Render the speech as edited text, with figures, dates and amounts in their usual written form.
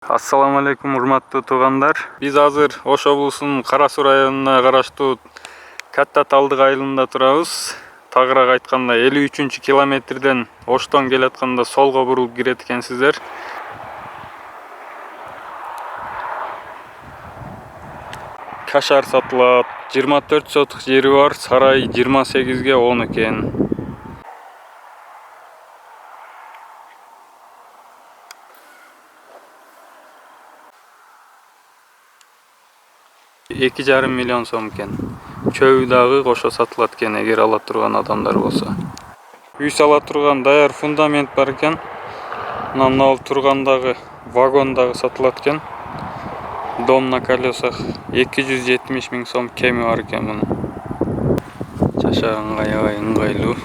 Assalamu alaikum урматтуу туугандар. Биз азыр Ош облусунун Кара Суу районуна караштуу Катта Талдык айылында турабыз. Тагыраак айтканда 53-километрден Оштон келатканда солго бурулуп кирет экенсиздер. Кашар сатылат. 24 сотук жери бар, сарай 28ге 10 экен. $2,5 миллион сом экен. Чөбү дагы кошо сатылат экен, эгер ала турган адамдар болсо. Үй сала турган даяр фундамент бар экен. Мына тургандагы вагон дагы сатылат экен. Дом на колесах 270 000 сом кеми бар экен мунун. Жашаганга аябай ыңгайлуу.